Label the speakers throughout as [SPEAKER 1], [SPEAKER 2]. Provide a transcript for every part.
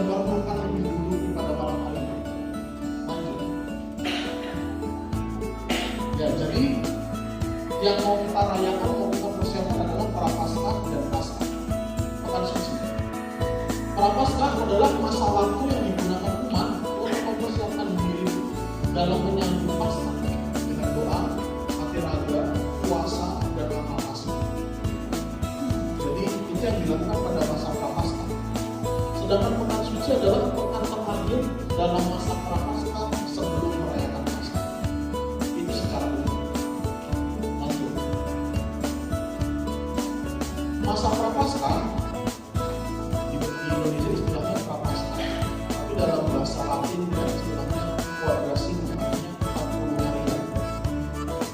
[SPEAKER 1] dilemparkan lebih dulu pada malam hari ini. Lanjut. Ya, jadi yang mau kita rayakan, mau kita persiapkan adalah Prapaskah dan Paskah, pekan suci. Prapaskah adalah masa waktu yang digunakan umat untuk mempersiapkan diri dalam menyambut Paskah dengan doa, hati raga, puasa, dan amal kasih. Jadi itu yang dilakukan pada masa Prapaskah. Sedangkan pekan suci adalah pekan terakhir dalam masa Prapaskah sebelum merayakan Paskah. Itu secara umum. Lanjut. Masa Prapaskah di Indonesia istilahnya Prapaskah, tapi dalam bahasa Latin dan istilahnya Quadrasim, namanya 40 harian.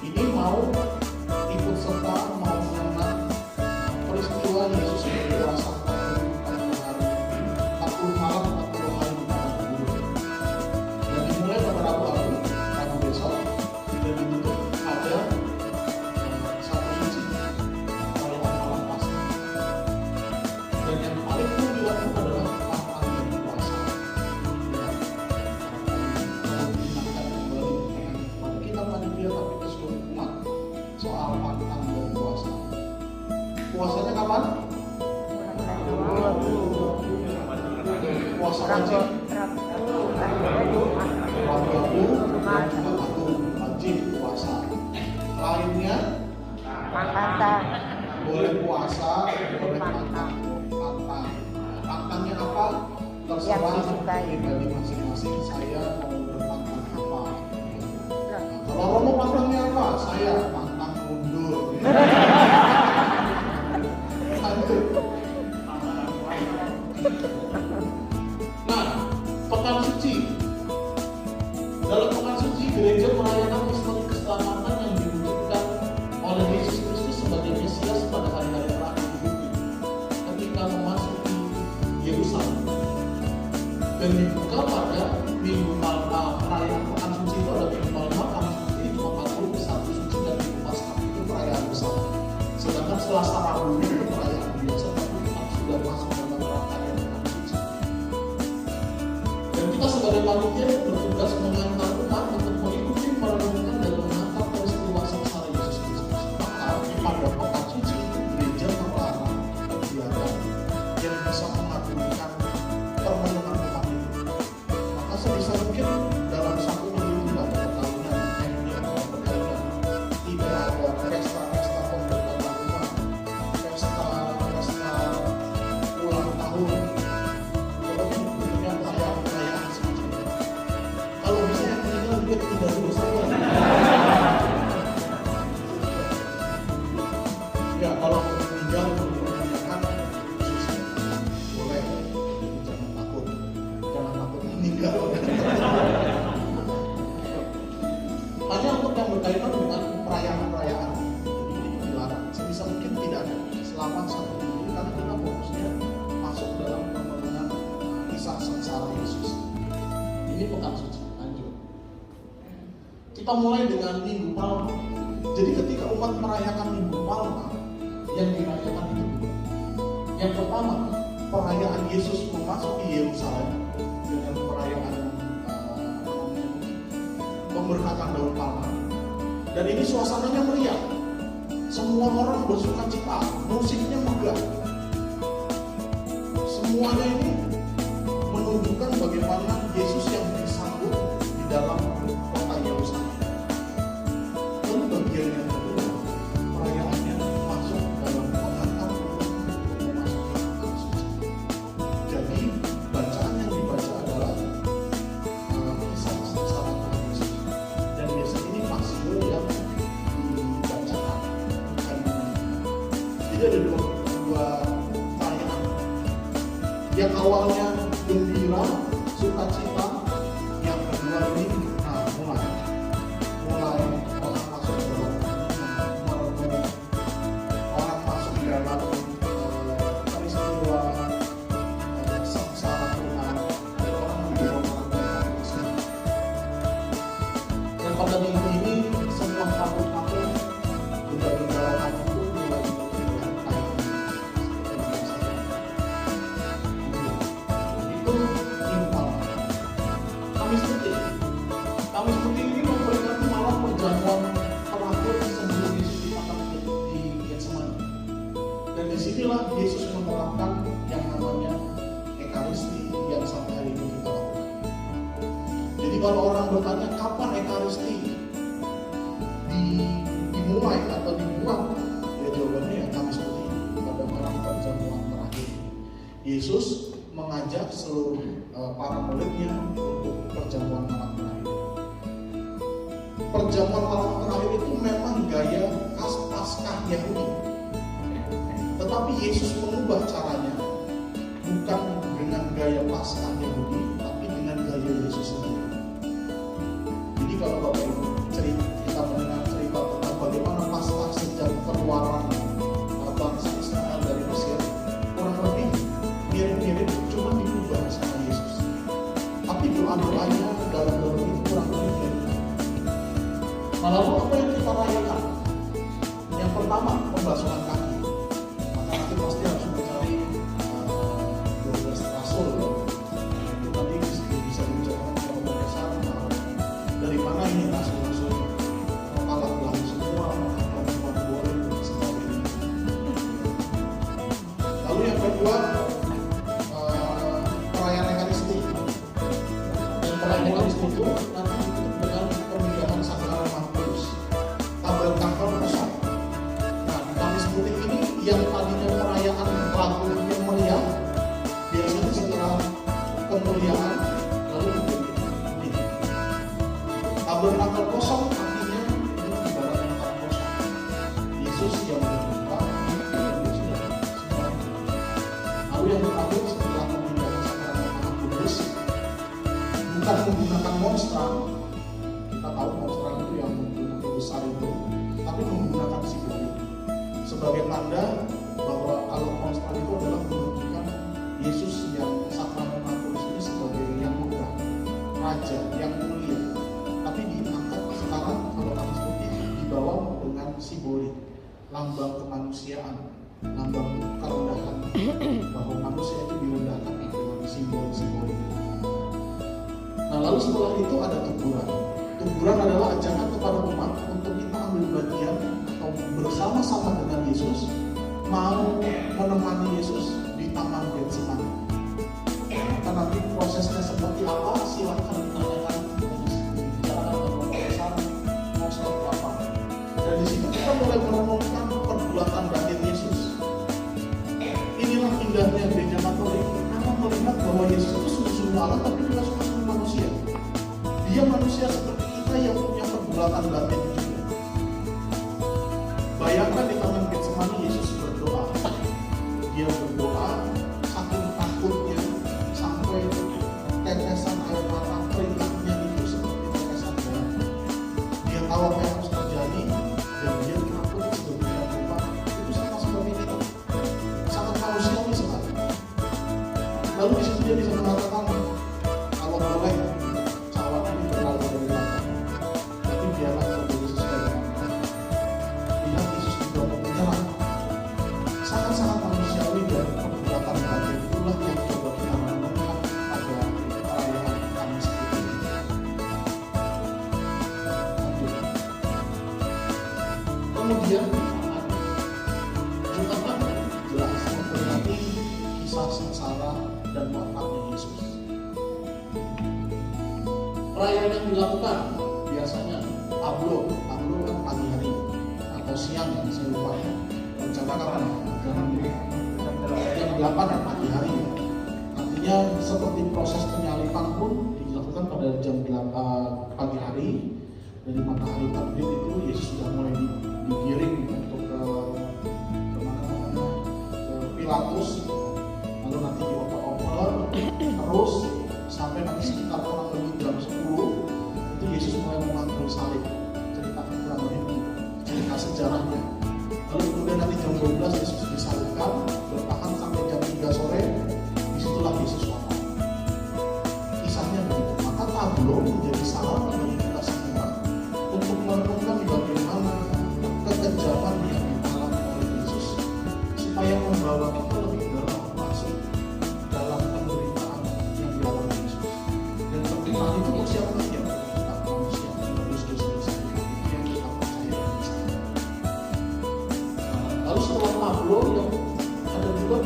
[SPEAKER 1] Ini mau ikut serta, mau mengenang peristiwa Yesus dewasa 40 malam 40 hari di padang gurun. Dan dimulai pada Rabu besok dan ditutup pada Sabtu suci, perayaan malam Paskah. Dan yang paling umum dilakukan adalah pantang dan puasa. Mengingatkan kembali pada kita panitia tapi ke seluruh umat soal pantang dan puasa. Puasanya kapan? Puasa wajib. Rabu, wajib puasa. Lainnya boleh puasa, boleh pantang. Pantangnya apa? Terserah pribadi masing-masing. Saya mau berpantang apa? Kalau Romo pantangnya apa? Saya pantang mundur. Lanjut. Nah, pekan suci. Dalam pekan suci, gereja merayakan misteri keselamatan yang diwujudkan oleh Yesus Kristus sebagai Mesias pada hari-hari terakhir hidupnya, ketika memasuki Yerusalem. Dan dibuka pada Minggu Palma. Perayaan pekan suci itu ada Minggu Palma, Kamis Putih, Jumat Agung, Sabtu Suci, dan Minggu Paskah. Itu perayaan besar. Sedangkan Selasa Rabu itu perayaan biasa, tapi sudah masuk dalam rangkaian pekan suci. Dan kita sebagai panitia bertugas mengantar umat untuk mengikuti merenungkan dan menangkap peristiwa sengsara Yesus Kristus. Maka pada pekan suci gereja melarang kegiatan yang bisa mengagumkan permenungan umat itu. Maka sebisa mungkin dalam satu minggu itu tidak ada perkawinan, tidak ada pesta-pesta pemberkatan umat, pesta ulang tahun, pokoknya perayaan suci. Kalau bisa yang meninggal juga tidak dulu saja. Ya, kalau meninggal meninggalkan boleh, jangan takut meninggal. Hanya untuk yang berkaitan dengan perayaan-perayaan ini dilarang. Sebisa mungkin tidak ada selama satu minggu karena kita fokusnya masuk dalam pemenuhan kisah sengsara Yesus. Ini pekan suci. Lanjut. Kita mulai dengan Minggu Palma. Jadi ketika umat merayakan Minggu Palma, yang dirayakan itu dua. Yang pertama, perayaan Yesus memasuki Yerusalem dengan perayaan pemberkatan daun palma. Dan ini suasananya meriah. Semua orang bersuka cita, musiknya megah. Semuanya ini menunjukkan bagaimana Yesus yang disambut di dalam kota Yerusalem. Lalu bagian yang kedua, perayaannya masuk dalam pengantar untuk memasuki pekan suci. Jadi bacaan yang dibaca adalah kisah sengsara Tuhan Yesus. Dan biasanya ini pasio yang dibacakan, bukan dinyanyikan. Jadi ada dua perayaan. Yang awalnya gembira, sukacita. Yang kedua ini mulai orang masuk dalam orang masuk dalam peristiwa sengsara Tuhan dan orang menjadi orang Kristen. Dan pada minggu ini semua kampung-kampung benda-benda rohani itu mulai dilakukan. Itu Yesus menerapkan yang namanya Ekaristi yang sampai hari ini kita lakukan. Jadi kalau orang bertanya kapan Ekaristi dimulai atau dibuat, ya jawabannya ya Kamis Putih pada malam perjamuan terakhir. Yesus mengajak seluruh para muridnya untuk perjamuan malam terakhir. Perjamuan malam terakhir itu memang gaya khas Paskah Yahudi, tetapi Yesus mengubah caranya, bukan dengan gaya Paskah Yahudi, tapi dengan gaya Yesus sendiri. Jadi kalau Bapak Ibu kita mendengar cerita tentang bagaimana Paskah sejak keluaran bangsa Israel dari Mesir, kurang lebih mirip-mirip, cuma diubah sama Yesus. Tapi doa-doanya dalam itu kurang lebih mirip. Nah, lalu apa yang kita rayakan? Yang pertama, pembasuhan kaki. Maka nanti pasti harus mencari 12 rasul. Itu nanti bisa diucapkan kepada besar. Dari mana ini rasul-rasul? Kalau belah semua, perempuan boleh sekali. Lalu yang kedua, perayaan Ekaristi. Dan perayaan Ekaristi itu nanti ditutup dengan pernikahan sakral Markus, tabernakel kosong. Nah, Kamis Putih ini yang tadinya perayaan lagu yang meriah, biasanya setelah kemuliaan lalu ini. Tabernakel kosong artinya ini ibarat tempat kosong. Yesus yang berdoa, Yesus yang semua. Lalu yang terakhir setelah pernikahan sakral Markus, bukan menggunakan monstran. Kita tahu monstran itu yang begitu besar itu, tapi menggunakan simbolik sebagai tanda bahwa kalau monstran itu adalah menunjukkan Yesus yang sakramen Markus ini sebagai yang megah, raja yang mulia. Tapi diangkat sekarang kalau Kamis Putih dibawa dengan simbolik, lambang kemanusiaan, lambang kerendahan, bahwa manusia itu direndahkan dengan simbol-simbol. Nah, lalu setelah itu ada teguran. Teguran adalah ajakan kepada umat untuk kita ambil bagian atau bersama-sama dengan Yesus, mau menemani Yesus di Taman Getsemani. Maka nanti prosesnya seperti apa, silahkan ditanyakan, dibicarakan dengan besar, mau seperti apa. Dan di situ kita mulai merenungkan perbuatan batin Yesus. Inilah indahnya gereja Katolik, karena melihat bahwa Yesus itu sungguh-sungguh Allah, tapi juga sungguh-sungguh manusia. Dia manusia seperti kita yang punya pergulatan batin juga. Bayangkan di Taman Getsemani Yesus berdoa. Dia berdoa saking takutnya sampai tetesan air mata keringatnya itu seperti tetesan darah. Dia tahu apa yang harus terjadi dan dia takut sedemikian rupa. Itu sama seperti kita, sangat manusiawi sekali. Lalu di situ dia bisa mengatakan, kalau boleh cawannya dikenal dari belakang, tapi biarlah terjadi sesuai dengan lihat Yesus juga menyerah. Sangat-sangat manusiawi dan perbuatan batin itulah yang coba kita renungkan pada perayaan Kamis Putih. Kemudian Jumat jelas memperingati kisah sengsara dan wafatnya Yesus. Perayaan yang dilakukan biasanya Ablo kan pagi hari atau siang, saya lupa ya. Rencanakan jam 8 pagi hari. Artinya seperti proses penyalipan pun dilakukan pada jam 8 pagi hari. Dari matahari terbit itu Yesus sudah mulai digiring untuk ke Pilatus, lalu nanti dioper-oper terus sampai nanti sekitar kurang lebih jam 10 itu Yesus mulai memanggul salib. Ceritakan kurang lebih cerita sejarahnya. Lalu kemudian nanti jam 12 Yesus disalibkan, bertahan sampai jam 3 sore, disitulah Yesus wafat. Kisahnya begitu. Maka tablo menjadi saran bagi kita semua untuk merenungkan bagaimana kekejaman yang dialami oleh Yesus supaya membawa kita lebih dalam masuk dalam penderitaan yang dialami Yesus. Dan penderitaan itu untuk siapa saja? Kita manusia, dosa-dosa yang kita percaya. Lalu setelah tablo yang ada juga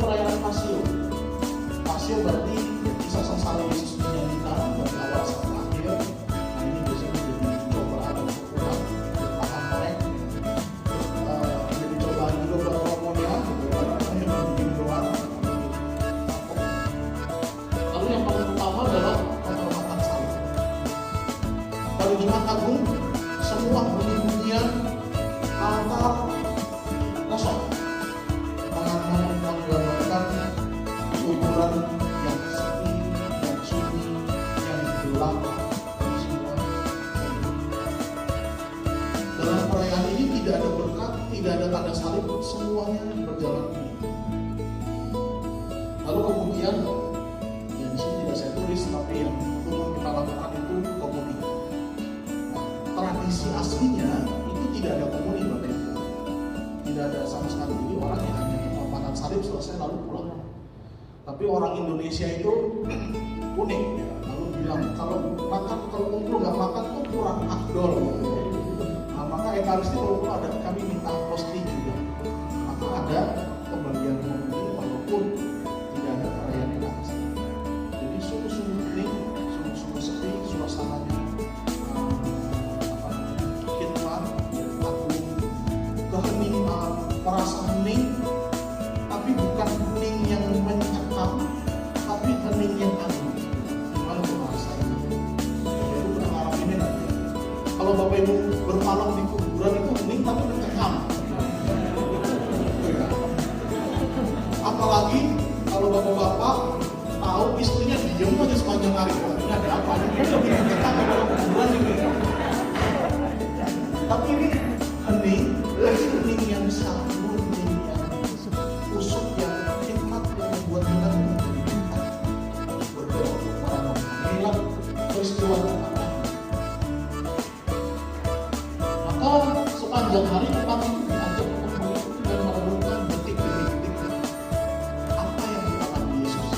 [SPEAKER 1] Hari Jumat Agung semua bunyi-bunyian altar kosong, menggambarkan kuburan yang sepi, yang sunyi, yang gelap. Dalam perayaan ini tidak ada berkat, tidak ada tanda salib, semuanya berjalan ini. Lalu kemudian, ya di sini tidak saya tulis, tapi yang umum kita lakukan itu komuni. Nah, tradisi aslinya itu tidak ada komuni, Bapak Ibu. Tidak ada sama sekali. Jadi orang yang hanya makan salib selesai lalu pulang. Tapi orang Indonesia itu unik ya. Lalu bilang kalau kumpul nggak makan tuh kurang afdol. Nah, maka Ekaristi walaupun ada kami minta hosti juga. Maka ada pembagian komuni walaupun tidak ada perayaan Ekaristi. Jadi sungguh-sungguh hening, sungguh-sungguh sepi suasananya. Khidmat, agung, kehening, merasa hening, tapi bukan hening yang mencekam, tapi hening yang agung. Gimana tuh bahasa itu? Itu pengalaman ini nanti. Kalau Bapak Ibu bermalam di kuburan itu hening tapi mencekam. Apalagi kalau bapak-bapak tahu istrinya diem aja sepanjang hari. Ini ada apa? Ini lebih mencekam kalau kuburan ini. Tapi ini hening, hening yang sabun, hening yang kusuk, yang hikmat, yang membuat kita berdoa kepada mengingat peristiwa kita. Maka sepanjang hari kita diajak untuk mengikuti dan merenungkan detik demi detik apa yang dikatakan Yesus.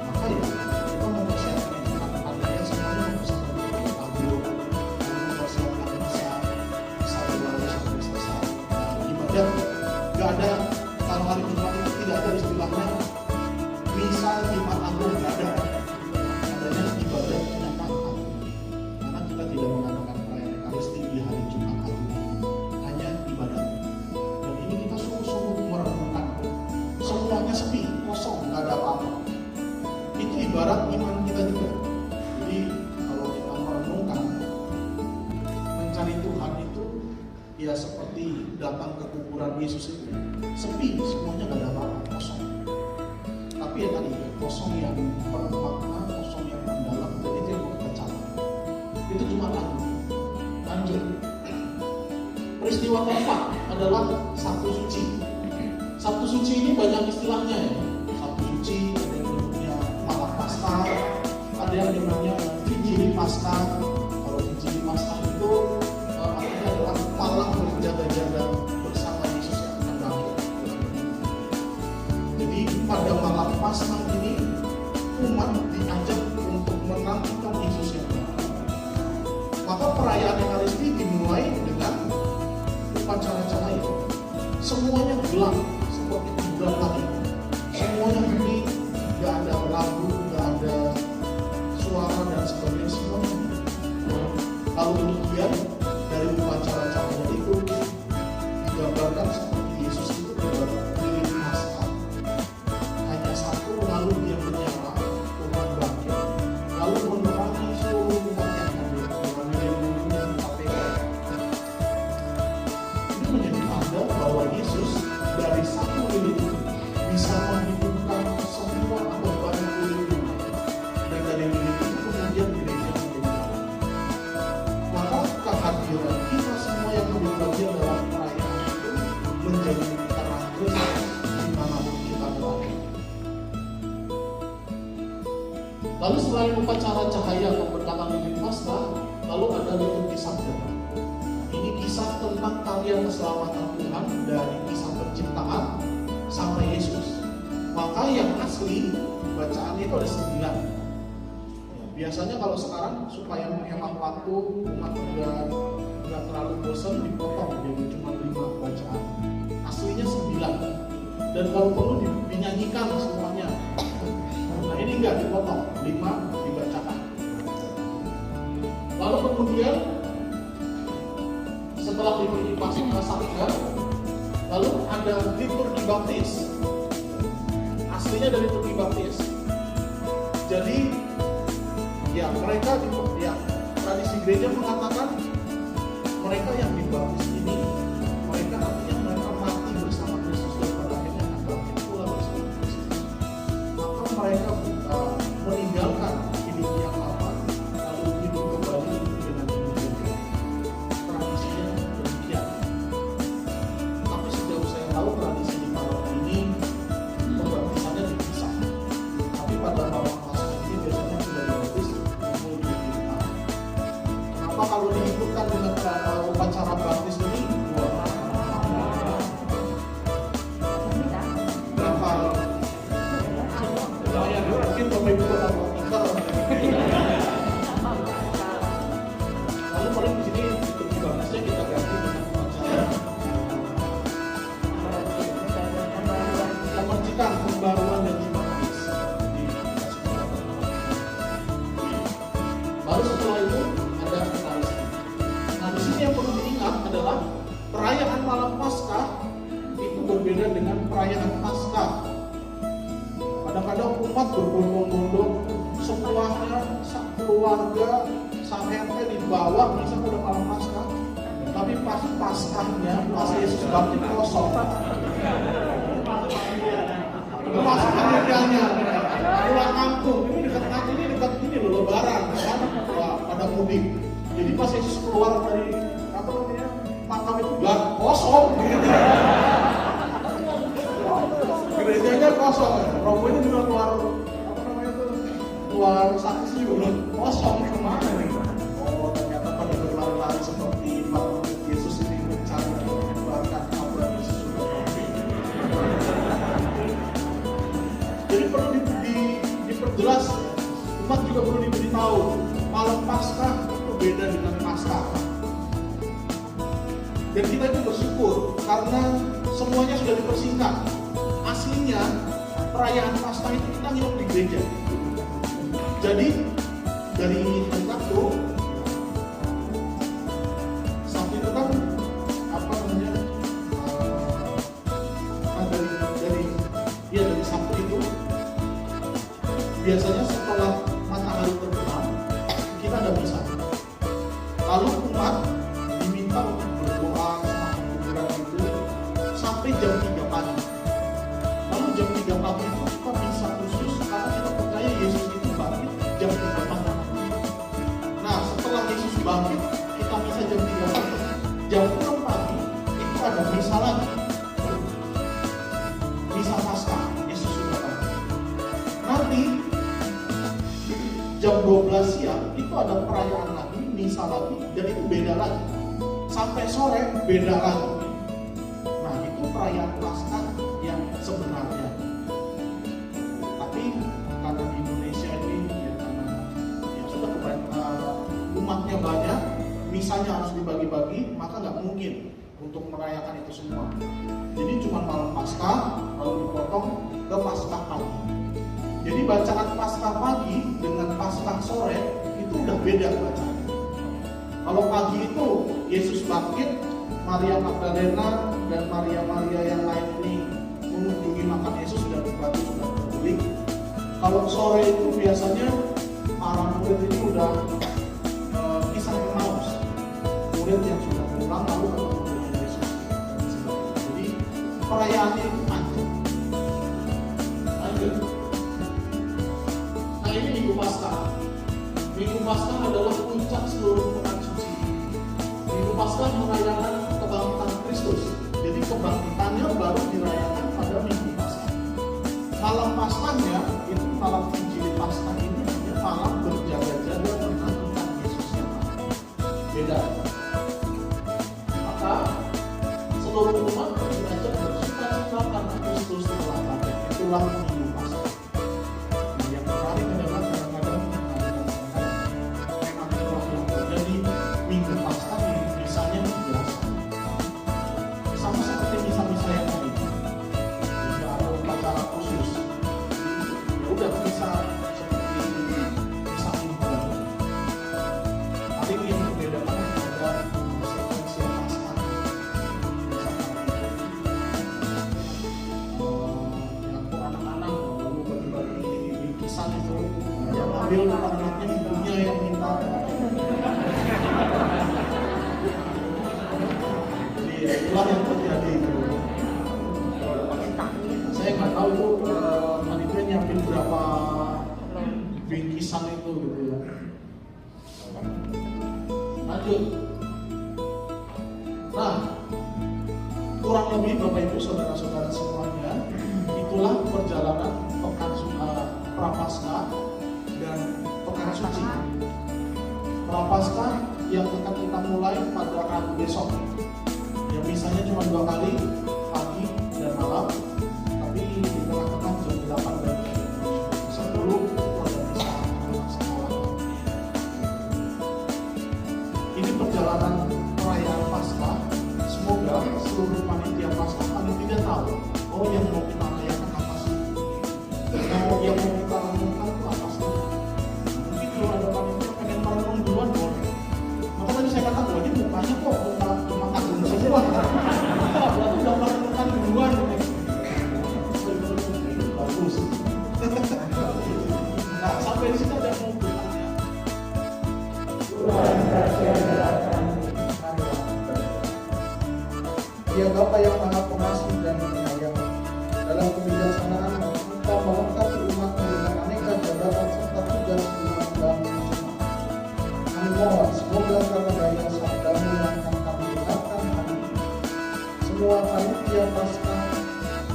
[SPEAKER 1] Maka ya kita mempersiapkan kata-katanya semuanya mempersiapkan lagu, mempersiapkan misa sampai selesai ibadah. Gak ada kalau hari Jumat itu tidak ada istilahnya misa Jumat Agung, gak ada. Adanya ibadah Jumat Agung. Karena kita tidak mengadakan perayaan Ekaristi di hari Jumat Agung, hanya ibadah. Dan ini kita sungguh-sungguh merenungkan. Semuanya sepi, kosong, gak ada apa-apa. Itu ibarat iman kita juga. Jadi kalau kita merenungkan, mencari Tuhan itu ya seperti datang ke kuburan Yesus itu, sepi, semuanya gak ada apa-apa, kosong. Tapi ya tadi, kosong yang bermakna, kosong yang mendalam, dan itu yang kita cari. Itu cuma lagu. Lanjut. Peristiwa keempat adalah Sabtu Suci. Sabtu Suci ini banyak istilahnya ya. Sabtu Suci, ada yang bentuknya malam Paskah, ada yang namanya Vigili Paskah. Kalau Vigili Paskah itu artinya adalah malam berjaga-jaga bersama Yesus yang akan bangkit. Jadi pada malam Paskah ini umat diajak untuk menantikan Yesus yang bangkit. Maka perayaan Ekaristi dimulai dengan upacara cahaya. Semuanya gelap seperti kuburan tadi. Semuanya hening, gak ada lagu, gak ada suara dan sebagainya, semuanya. Lalu kemudian dari upacara cahaya itu digambarkan seperti Yesus itu berlilin Paskah. Hanya satu, lalu dia menyala, Tuhan bangkit, lalu menerangi seluruh umat yang hadir dengan lilin-lilin KPK. Ini menjadi tanda bahwa Yesus dari satu lilin bisa menghidupkan semua atau banyak lilin, dan dari lilin itu kemudian gereja menjadi. Maka kehadiran kita semua yang menjadi bagian dalam perayaan itu menjadi terang Kristus dimanapun kita berada. Lalu selain upacara cahaya pemberkatan lilin Paskah, lalu ada liturgi sabda. Ini kisah tentang karya keselamatan Tuhan dari kisah penciptaan sampai Yesus. Maka yang asli bacaannya itu ada 9. Biasanya kalau sekarang supaya menghemat waktu, umat nggak terlalu bosan, dipotong jadi cuma 5 bacaan. Aslinya 9. Dan kalau perlu dinyanyikan semuanya. Nah ini nggak dipotong, 5 dibacakan. Lalu kemudian setelah liturgi Paskah sabda, lalu ada liturgi baptis. Aslinya dari liturgi baptis. Jadi ya mereka tradisi gereja mengatakan mereka yang dibaptis ini, mereka artinya mereka mati bersama Kristus dan pada akhirnya akan bangkit pula bersama Kristus. Maka mereka meninggalkan hidup yang lama lalu hidup kembali dengan hidup yang baru. Tradisinya demikian. Tapi sejauh saya tahu tradisi di malam ini pembaptisannya dipisah. Tapi pada malam Paskah ini biasanya sudah dibaptis pukul 7 pagi. Kenapa kalau diikutkan dengan upacara baptis ini berapa? Lumayan, mungkin Bapak Ibu akan tikar. Lalu paling di sini di baptisnya kita ganti dengan upacara kemercikan, pembaruan dan baptis. Baru setelah itu ada Ekaristi. Nah, di sini yang perlu diingat adalah perayaan malam Paskah itu berbeda dengan perayaan Paskah. Kadang-kadang umat berbondong-bondong, semuanya, keluarga, sampai dibawa misalnya udah malam Paskah, tapi pas Paskahnya, pas Yesus bangkit kosong. Itu Paskahnya pulang kampung, ini dekat ini loh, Lebaran, kan? Pada mudik. Jadi pas Yesus keluar dari makam itu gak kosong. Gerejanya kosong, robohnya juga keluar saksi juga kosong. Kemana nih? Oh, ternyata pada berlari-lari seperti Pak Yesus ini mencari dan menyebarkan apa Yesus sudah bangkit. Jadi perlu diperjelas, umat juga perlu diberitahu malam Paskah itu beda dengan Paskah. Dan kita itu bersyukur karena semuanya sudah dipersingkat. Aslinya perayaan Paskah itu kita nginep di gereja. Jadi dari hari Sabtu itu kan dari Sabtu itu biasanya setelah matahari terbenam kita ada misa. Lalu umat diminta untuk berdoa semakin kuburan itu sampai jam 3 pagi. Lalu jam 3 pagi itu kita misa khusus karena kita percaya Yesus itu bangkit jam 3 pagi. Nah, setelah Yesus bangkit kita misa jam 3 pagi. Jam 6 pagi itu ada misa lagi, misa Paskah. Yesus sudah bangkit. Nanti jam 12 siang itu ada perayaan lagi, misa lagi, dan itu beda lagi. Sampai sore beda lagi. Nah, itu perayaan Paskah yang sebenarnya. Tapi karena di Indonesia ini ya sudah umatnya banyak, misanya harus dibagi-bagi, maka nggak mungkin untuk merayakan itu semua. Jadi cuma malam Paskah lalu dipotong ke Paskah pagi. Jadi bacaan Paskah pagi dengan Paskah sore itu udah beda bacaan. Kalau pagi itu Yesus bangkit, Maria Magdalena dan Maria yang lain ini mengunjungi makam Yesus dan batu sudah terguling. Kalau sore itu biasanya para murid ini udah kisah Emmaus, murid yang sudah pulang lalu ketemu dengan Yesus. Jadi perayaannya itu panjang. Nah, ini Minggu Paskah. Minggu Paskah adalah puncak seluruh pekan suci. Minggu Paskah merayakan kebangkitan Kristus. Jadi kebangkitannya baru dirayakan pada Minggu Paskah. Malam Paskahnya itu malam Injil Paskah ini hanya malam berjaga-jaga menantikan Yesus yang mati. Beda. Maka seluruh umat diajak bersuka-cita karena Kristus telah bangkit. Itulah Minggu Paskah. Yang menarik adalah kadang-kadang memang yang terjadi Minggu Paskah ini misalnya biasa. Sama seperti misa-misa yang lain. Tidak ada upacara khusus. Ya udah misa seperti misa imbuhan. Paling yang membedakan ada sekuensi Paskah. Misalkan anak-anak lalu bagi-bagi bingkisan itu yang ambil anaknya ibunya yang minta. lanjut. Nah, kurang lebih Bapak Ibu saudara-saudara semuanya, itulah perjalanan pekan Prapaskah dan pekan suci. Prapaskah yang akan kita mulai pada Rabu besok. Yang misalnya cuma 2 kali, pagi dan malam, tapi di tengah-tengah jam 8 dan jam 10 organisasi anak sekolah. Ini perjalanan perayaan Paskah. Semoga seluruh panitia Paskah paling tidak tahu, oh yang mau kita rayakan apa sih? Yang mau kita lakukan itu apa sih? Mungkin kalau ada panitia pengen merenung duluan boleh. Maka tadi saya katakan, ini mukanya kok cuma kagum semua. Berarti udah merenungkan duluan. Bagus. Nah, sampai di sini ada mau bertanya.
[SPEAKER 2] Ya Bapa yang Maha Pengasih dan Penyayang, dalam kebijaksanaan Engkau melengkapi umat dengan aneka jabatan serta tugas dalam jemaat. Kami mohon semoga karena daya sabdamu yang akan kami dengarkan hari ini, semua panitia Paskah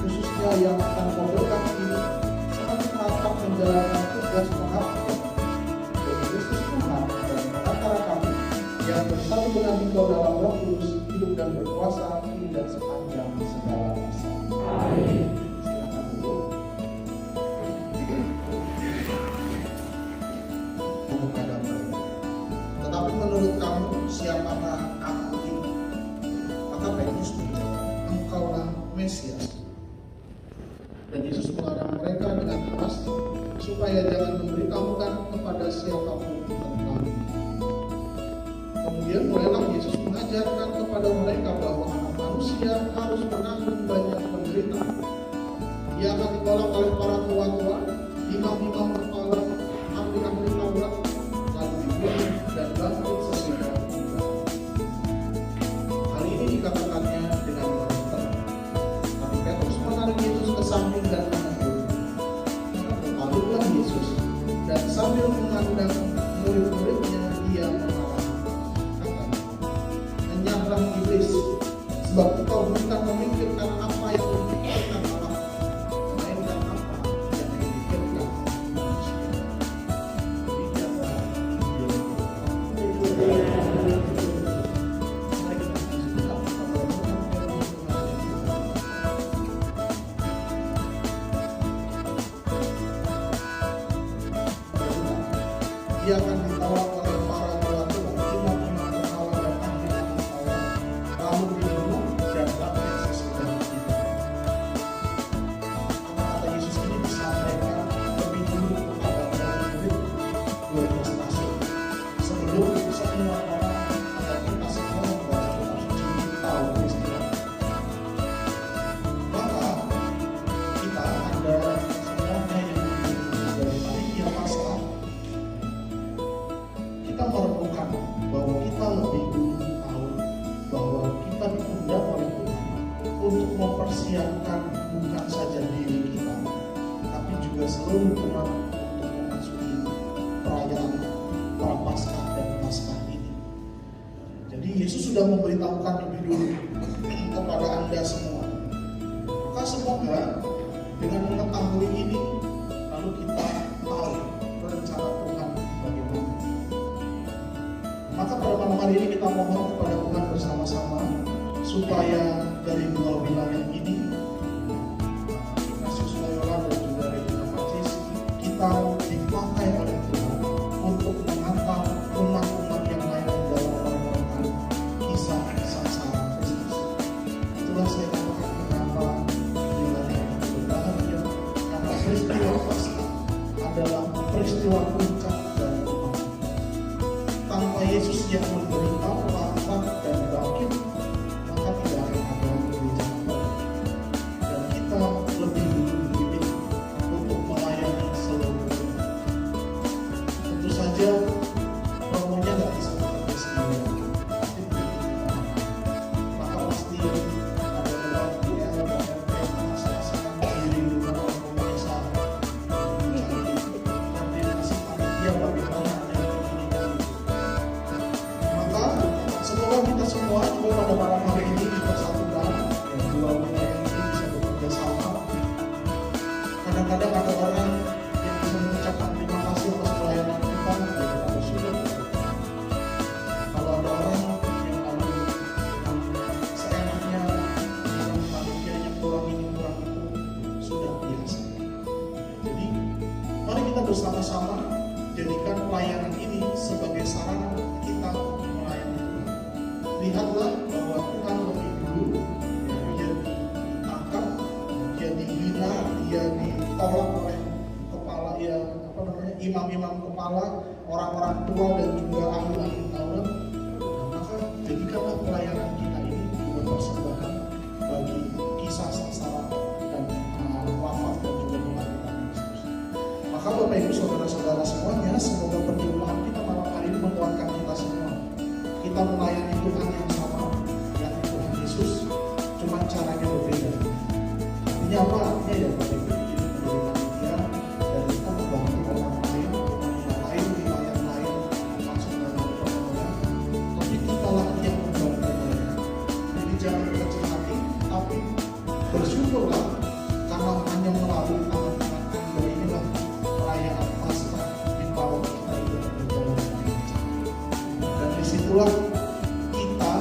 [SPEAKER 2] khususnya yang akan kau berkati ini semakin mantap menjalankan tugas pengabdian dari Kristus Tuhan dan antara kami yang bersatu dengan Engkau dalam Roh Kudus, hidup dan berkuasa kini dan sepanjang segala masa. Amin. Silakan dulu. Kepada mereka. Tetapi menurut kamu siapakah aku ini? Maka Petrus menjawab, Engkaulah Mesias. Dan Yesus melarang mereka dengan keras supaya jangan memberitahukan kepada siapapun tentang. Kemudian mulailah Yesus mengajarkan kepada mereka bahwa anak manusia harus menanggung banyak penderitaan. Ia akan ditolak oleh para tua-tua, imam-imam kepala, ahli-ahli Taurat, lalu dibunuh dan bangkit sesudah tiba. Hal ini dikatakannya dengan terang. Tapi Petrus menarik Yesus ke samping dan menegur. Maka berpalutlah Yesus dan sambil memandang murid-muridnya dia menyerang iblis, sebab engkau bukan memikirkan apa yang dipikirkan Allah, melainkan apa yang dipikirkan manusia. Dia akan ditolak oleh para tua-tua, imam-imam kepala dan ahli-ahli Taurat, lalu dibunuh dan bangkit sesudah tiba. Kata-kata Yesus ini disampaikan lebih dulu kepada murid-murid 12 rasul, sebelum semua orang atau kita semua membaca kitab suci tahu peristiwa. Maka kita ada semuanya yang dari panitia Paskah, kita merenungkan bahwa kita lebih dulu tahu bahwa kita diundang oleh Tuhan untuk mempersiapkan bukan saja diri kita, tapi juga seluruh umat untuk memasuki perayaan Prapaskah dan Paskah ini. Jadi Yesus sudah memberitahukan lebih dulu kepada Anda semua. Maka semoga dengan mengetahui ini, lalu kita tahu rencana Tuhan bagaimana. Maka pada malam hari ini kita mohon kepada Tuhan bersama-sama supaya dari 2 wilayah ini, Ignatius Loyola dan juga Regina Pacis, kita dipakai oleh Tuhan untuk mengantar umat-umat yang lain dalam merenungkan kisah sengsara Kristus. Itulah saya katakan kenapa wilayah itu berbahagia, karena peristiwa Paskah adalah peristiwa puncak dari umat. Tanpa Yesus yang memberitahu wafat dan bangkit, maka tidak akan ada gereja baru. Dan kita lebih dulu dididik untuk melayani seluruh dunia. Tentu saja promonya nggak bisa bekerja sendiri, pasti begitu. Maka pasti ada beberapa dan RT yang masing-masing diri dengan organisasi mencari koordinasi panitia bagaimana ada yang begini dan maka semuanya, semoga perjumpaan kita malam hari ini menguatkan kita semua. Kita melayani Tuhan yang sama, yakni Tuhan Yesus, cuma caranya berbeda. Artinya apa? Artinya ya Bapak Ibu, ini menjadi panitia dan kita membantu orang lain, wilayah lain masuk dalam pertolongan. Tapi kita lah yang membantu mereka. Jadi jangan berkecil hati, tapi bersyukurlah karena hanya melalui tangan-tangan Anda inilah perayaan Paskah dibawa kita juga berjalan dengan lancar. Dan disitulah kita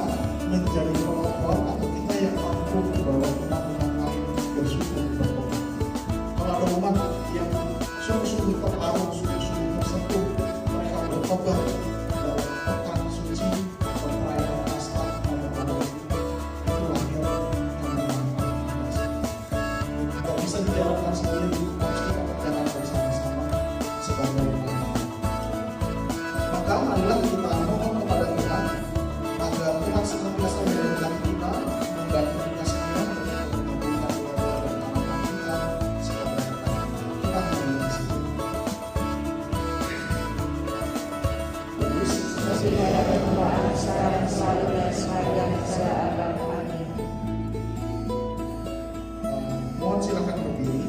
[SPEAKER 2] menjadi pelopor atau kita yang mampu membawa umat-umat lain bersyukur bertobat. Kalau ada umat yang sungguh-sungguh terharu, sungguh-sungguh tersentuh, mereka bertobat dalam pekan suci perayaan Paskah pada malam ini, itulah yang menantang kita. Tidak bisa dijalankan sendiri, harus kita berjalan bersama-sama sebagai umat. Maka marilah kita mohon kepada Tuhan agar Tuhan senantiasa memberkati kita, membantu kita semua untuk memberikan doa-doa dan harapan kita sebagai anak-anak kita hari ini.
[SPEAKER 3] Kasih pada Tuhan sekarang selalu dan sepanjang masa abad. Amin.
[SPEAKER 2] Mohon silakan berdiri.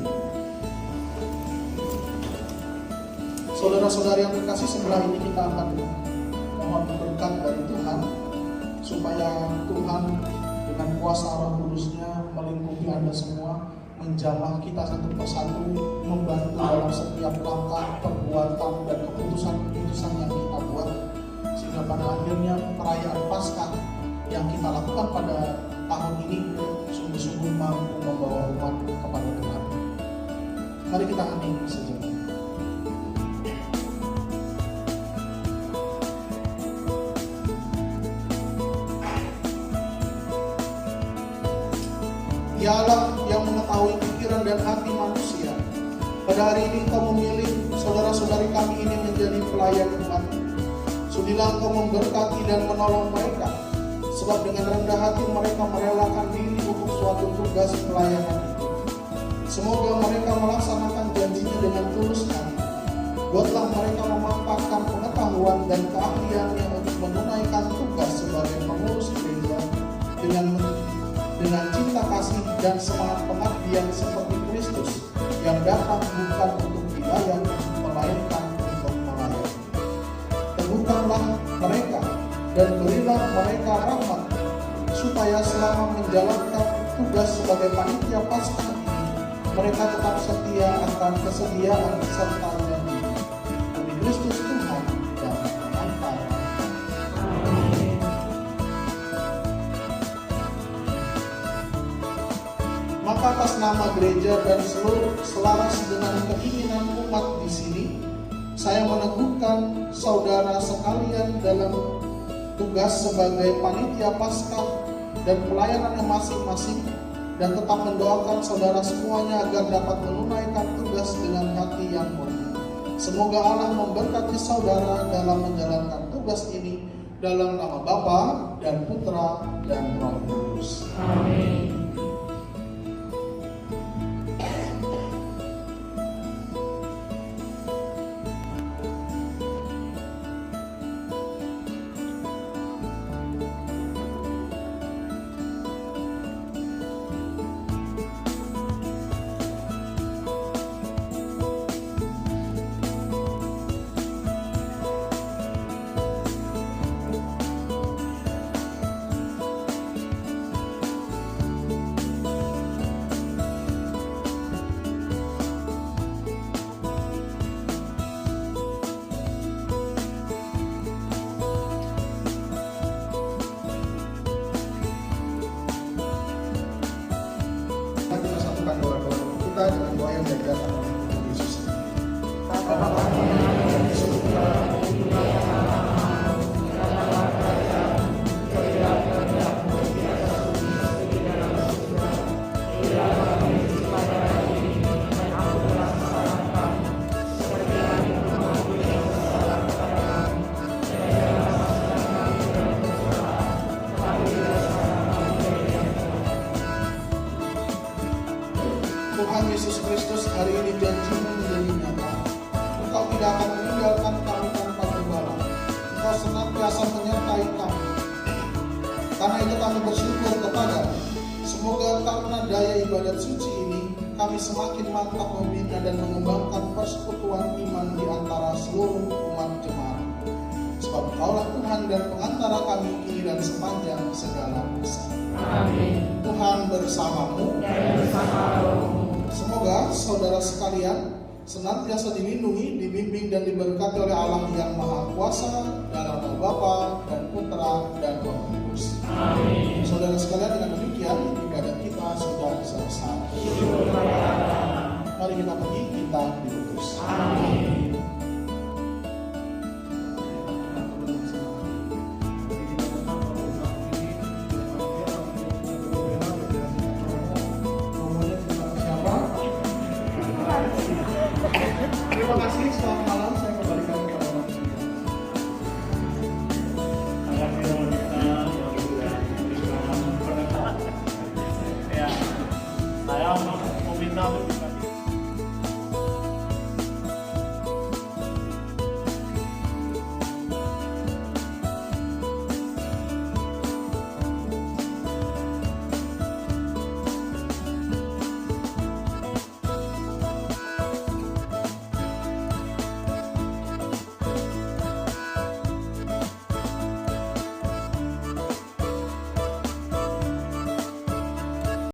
[SPEAKER 2] Saudara-saudari yang terkasih, sebelah ini kita akan mohon berkat dari Tuhan supaya Tuhan dengan kuasa Roh Kudus-Nya melingkupi Anda semua, menjamah kita satu persatu, membantu dalam setiap langkah, perbuatan dan keputusan-keputusan yang kita buat, sehingga pada akhirnya perayaan Paskah yang kita lakukan pada tahun ini sungguh-sungguh mampu membawa umat kepada Tuhan. Mari kita hening sejenak. Ya Allah yang mengetahui pikiran dan hati manusia, pada hari ini Engkau memilih saudara-saudari kami ini menjadi pelayan umat. Sudilah Engkau memberkati dan menolong mereka, sebab dengan rendah hati mereka merelakan diri untuk suatu tugas pelayanan itu. Semoga mereka melaksanakan janjinya dengan tulus hati. Buatlah mereka memanfaatkan pengetahuan dan keahliannya untuk menunaikan tugas sebagai pengurus gereja dengan cinta kasih dan semangat pengabdian seperti Kristus yang datang bukan untuk dilayani, melainkan untuk melayani. Teguhkanlah mereka dan berilah mereka rahmat, supaya selama menjalankan tugas sebagai panitia Paskah ini, mereka tetap setia akan kesediaan serta janji. Demi Kristus Tuhan dan pengantar. Maka atas nama gereja dan seluruh selaras dengan keinginan umat di sini, saya meneguhkan saudara sekalian dalam tugas sebagai panitia Paskah dan pelayanannya masing-masing, dan tetap mendoakan saudara semuanya agar dapat menunaikan tugas dengan hati yang murni. Semoga Allah memberkati saudara dalam menjalankan tugas ini dalam nama Bapa dan Putra dan Roh Kudus.
[SPEAKER 3] Amin.
[SPEAKER 2] Kita satukan doa-doa kita dengan doa yang diajarkan oleh Tuhan Yesus. Tuhan Yesus Kristus, hari ini janji-Mu menjadi nyata. Engkau tidak akan kuasa menyertai kami. Karena itu kami bersyukur kepada-Mu. Semoga karena daya ibadat suci ini, kami semakin mantap membina dan mengembangkan persekutuan iman di antara seluruh umat jemaat. Sebab Kaulah Tuhan dan pengantara kami kini dan sepanjang segala masa.
[SPEAKER 3] Amin.
[SPEAKER 2] Tuhan bersamamu.
[SPEAKER 3] Dan bersama rohmu.
[SPEAKER 2] Semoga saudara sekalian senantiasa dilindungi, dibimbing dan diberkati oleh Allah yang Maha Kuasa dalam